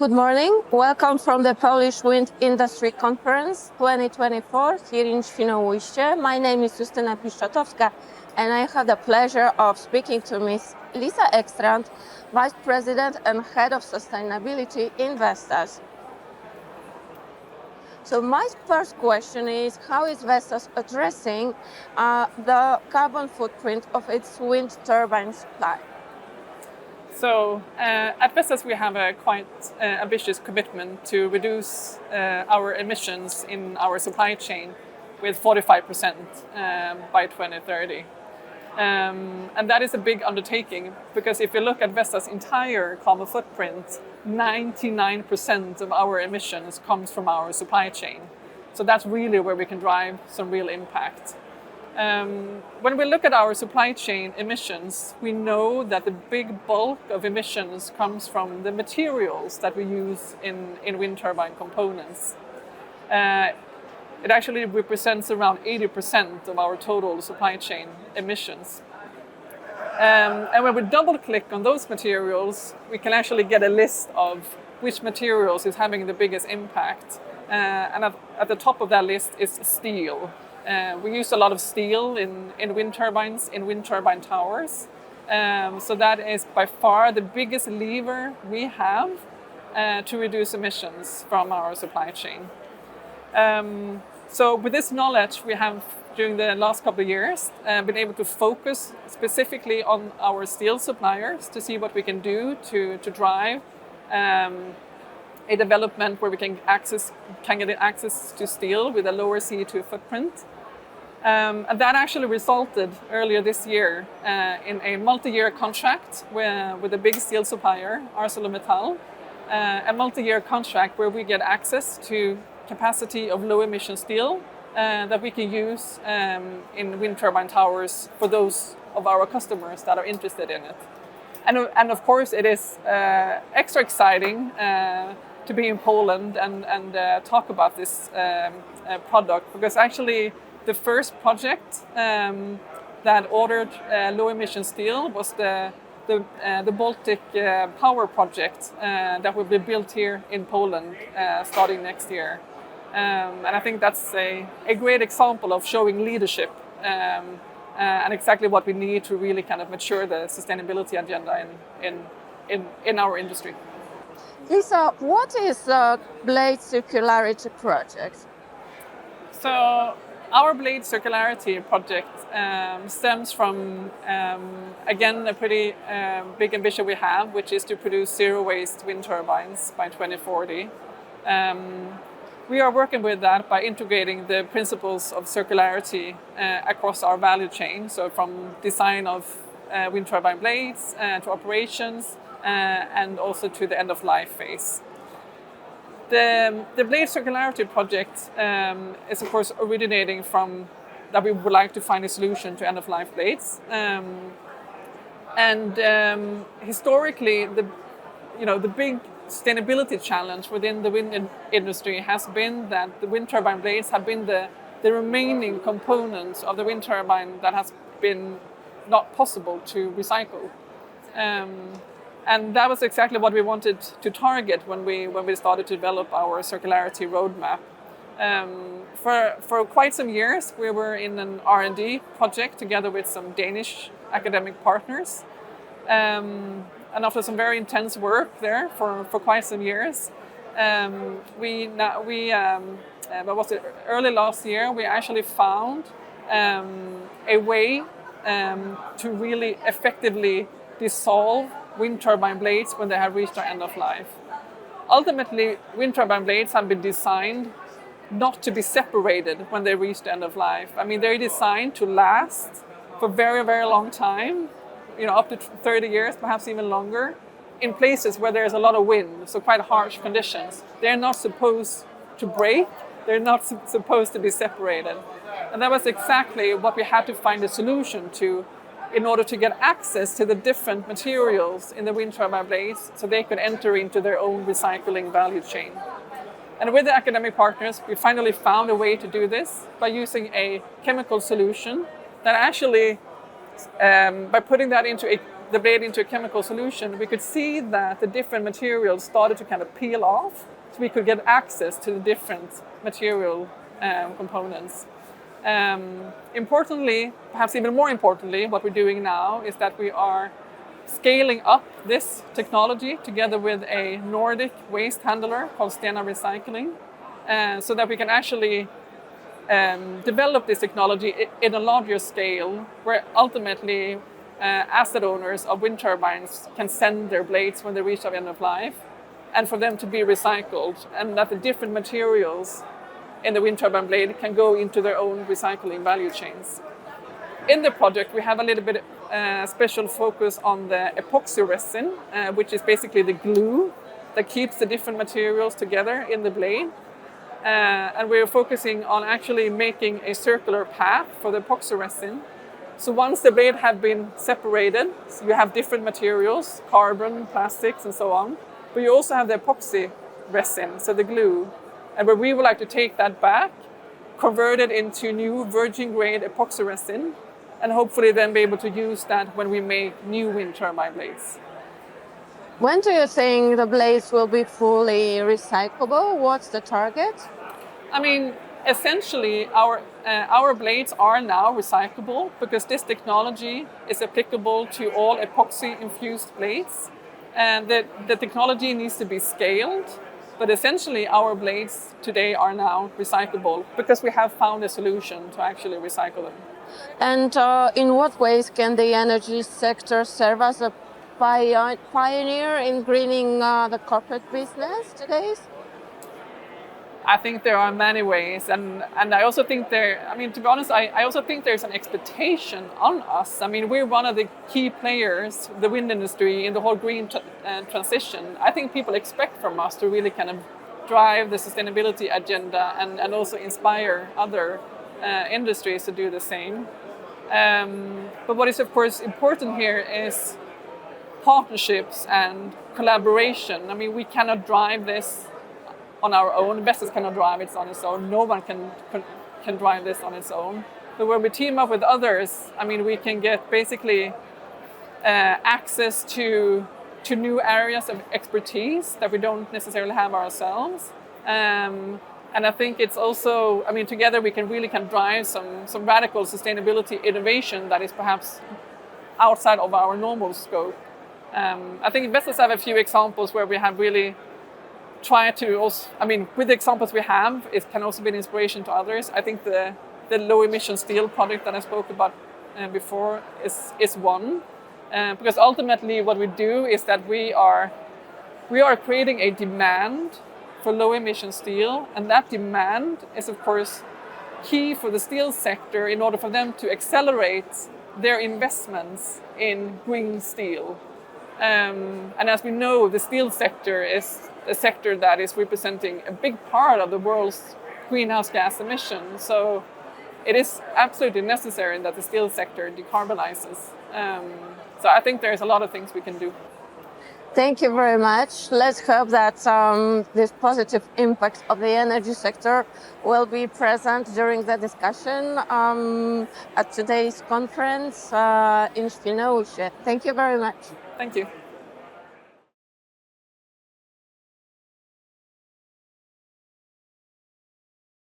Good morning. Welcome from the Polish Wind Industry Conference 2024 here in Świnoujście. My name is Justyna Piszczotowska and I have the pleasure of speaking to Ms. Lisa Ekstrand, Vice President and Head of Sustainability in Vestas. So my first question is, how is Vestas addressing the carbon footprint of its wind turbine supply? So at Vestas we have a quite ambitious commitment to reduce our emissions in our supply chain with 45% by 2030. And that is a big undertaking because if you look at Vestas' entire carbon footprint, 99% of our emissions comes from our supply chain. So that's really where we can drive some real impact. When we look at our supply chain emissions, we know that the big bulk of emissions comes from the materials that we use in wind turbine components. It actually represents around 80% of our total supply chain emissions. And when we double click on those materials, we can actually get a list of which materials is having the biggest impact. And at the top of that list is steel. We use a lot of steel in wind turbines, in wind turbine towers. So that is by far the biggest lever we have to reduce emissions from our supply chain. So with this knowledge, we have, during the last couple of years, been able to focus specifically on our steel suppliers to see what we can do to drive a development where we can get access to steel with a lower CO2 footprint. And that actually resulted earlier this year in a multi-year contract with a big steel supplier, ArcelorMittal, a multi-year contract where we get access to capacity of low-emission steel that we can use in wind turbine towers for those of our customers that are interested in it. And of course, it is extra exciting to be in Poland and talk about this product, because actually the first project that ordered low-emission steel was the Baltic power project that will be built here in Poland starting next year. And I think that's a great example of showing leadership and exactly what we need to really kind of mature the sustainability agenda in our industry. Lisa, what is the Blade Circularity Project? So our Blade Circularity project stems from, again, a pretty big ambition we have, which is to produce zero-waste wind turbines by 2040. We are working with that by integrating the principles of circularity across our value chain, so from design of wind turbine blades to operations and also to the end-of-life phase. The Blade Circularity Project is of course originating from that we would like to find a solution to end-of-life blades. Historically, the big sustainability challenge within the wind industry has been that the wind turbine blades have been the remaining components of the wind turbine that has been not possible to recycle. And that was exactly what we wanted to target when we started to develop our circularity roadmap. For quite some years, we were in an R&D project together with some Danish academic partners. And after some very intense work there for quite some years, early last year, we actually found a way to really effectively dissolve wind turbine blades when they have reached their end of life. Ultimately, wind turbine blades have been designed not to be separated when they reach the end of life. I mean, they're designed to last for a very, very long time, up to 30 years, perhaps even longer, in places where there's a lot of wind, so quite harsh conditions. They're not supposed to break, they're not supposed to be separated. And that was exactly what we had to find a solution to in order to get access to the different materials in the wind turbine blades so they could enter into their own recycling value chain. And with the academic partners, we finally found a way to do this by using a chemical solution that actually, by putting that into a the blade into a chemical solution, we could see that the different materials started to kind of peel off, so we could get access to the different material components. Importantly, perhaps even more importantly, what we're doing now is that we are scaling up this technology together with a Nordic waste handler called Stena Recycling, so that we can actually develop this technology in a larger scale, where ultimately asset owners of wind turbines can send their blades when they reach their end of life, and for them to be recycled, and that the different materials in the wind turbine blade can go into their own recycling value chains. In the project, we have a little bit special focus on the epoxy resin, which is basically the glue that keeps the different materials together in the blade. And we're focusing on actually making a circular path for the epoxy resin. So once the blade have been separated, so you have different materials, carbon, plastics, and so on, but you also have the epoxy resin, so the glue. And where we would like to take that back, convert it into new virgin grade epoxy resin, and hopefully then be able to use that when we make new wind turbine blades. When do you think the blades will be fully recyclable? What's the target? I mean, essentially, our blades are now recyclable because this technology is applicable to all epoxy-infused blades. And the technology needs to be scaled, but essentially our blades today are now recyclable because we have found a solution to actually recycle them. And in what ways can the energy sector serve as a pioneer in greening the corporate business today? I think there are many ways, and I also think to be honest, I also think there's an expectation on us. I mean, we're one of the key players, the wind industry, in the whole green transition. I think people expect from us to really kind of drive the sustainability agenda and also inspire other industries to do the same. But what is of course important here is partnerships and collaboration. I mean, we cannot drive this on our own. Vestas cannot drive it on its own. No one can drive this on its own. But when we team up with others, I mean, we can get basically access to new areas of expertise that we don't necessarily have ourselves. And I think it's also, I mean, together we can really drive some radical sustainability innovation that is perhaps outside of our normal scope. I think Vestas have a few examples where we have really tried to also, I mean, with the examples we have, it can also be an inspiration to others. I think the low emission steel project that I spoke about before is one. Because ultimately what we do is that we are creating a demand for low emission steel, and that demand is of course key for the steel sector in order for them to accelerate their investments in green steel. And as we know, the steel sector is a sector that is representing a big part of the world's greenhouse gas emissions. So it is absolutely necessary that the steel sector decarbonizes. So I think there's a lot of things we can do. Thank you very much. Let's hope that this positive impact of the energy sector will be present during the discussion at today's conference in Świnoujście. Thank you very much. Thank you.